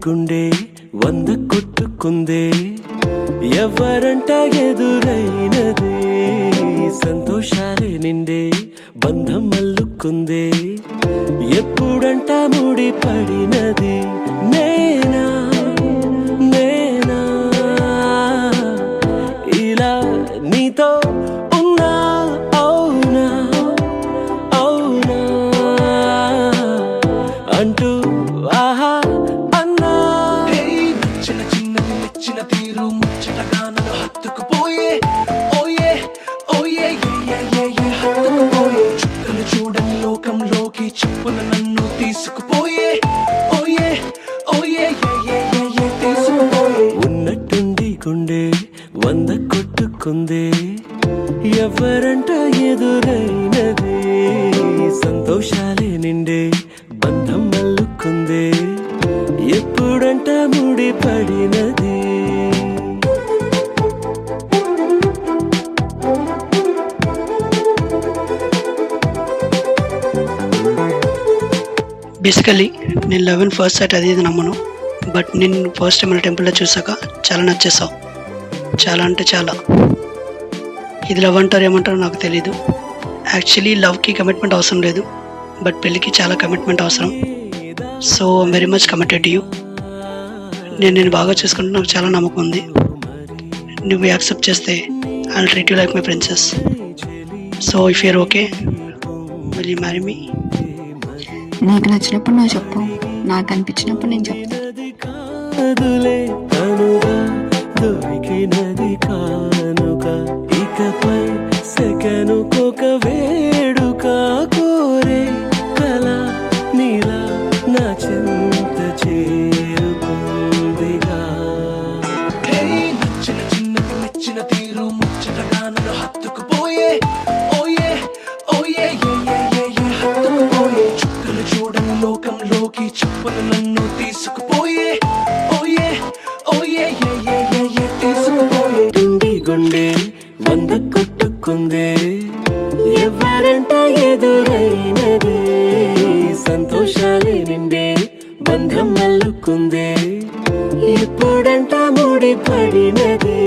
గుండె వంద కొట్టుకుందే ఎవరంట ఎదురైనదే సంతోషాలే నిండే బంధం అల్లుకుందే ఎప్పుడంట ముడి పడినది నేనా నేనా ఇలా నీతో ఉన్నా అవునా అవునా అంటూ ఆహా అన్నా చిన్న చిన్నది మెచ్చిన తీరు ముచ్చటగా నన్ను హత్తుకుపోయే ఓయే ఓయే హత్తుకుపోయే చుక్కలు చూడని లోకంలోకి చెప్పున నన్ను తీసుకుపోయే ఓయే ఓయే తీసుకుపోయే ఉన్నట్టుండి గుండె వంద కొట్టుకుందే ఎవరంట ఎదురైనదే సంతోషాలే నిండే బంధం అల్లుకుందే ఎప్పుడంట ముడి పడినది బేసికలీ నేను 11 ఫస్ట్ సైట్ అది ఇది నమ్మను. బట్ నేను ఫస్ట్ టైం మన టెంపుల్లో చూసాక చాలా నచ్చేసావు. చాలా అంటే చాలా. ఇది లవ్ అంటారు ఏమంటారో నాకు తెలీదు. యాక్చువల్లీ లవ్కి కమిట్మెంట్ అవసరం లేదు, బట్ పెళ్ళికి చాలా కమిట్మెంట్ అవసరం. So I'm very much committed to you. నేను బాగా చూసుకుంటే నాకు చాలా నమ్మకం ఉంది. నువ్వు యాక్సెప్ట్ చేస్తే I will treat you like my princess. So if you're okay will you marry me? నీకు నచ్చినప్పుడు నువ్వు చెప్పు, నాకు అనిపించినప్పుడు నేను చెప్తాను. దొరికినది కానుక ఇకపై సెకనుకొక వేడుక కోరే కళ నీలా నా చెంత చేరుకుందిగా. చిన్న చిన్నది మెచ్చిన తీరు ముచ్చటగా నన్ను హత్తుకుపోయే ఓయే ఓయే హత్తుకుపోయే చుక్కలు చూడని లోకంలోకి చెప్పున నన్ను తీసుకుపోయే ఓయే ఓయే తీసుకుపోయే టుండి గుండె వంద కొట్టుకుందే ఎవరంట ఎదురైనదే సంతోషాలే నిండే బంధం అల్లుకుందే ఎప్పుడంట ముడి పడినదే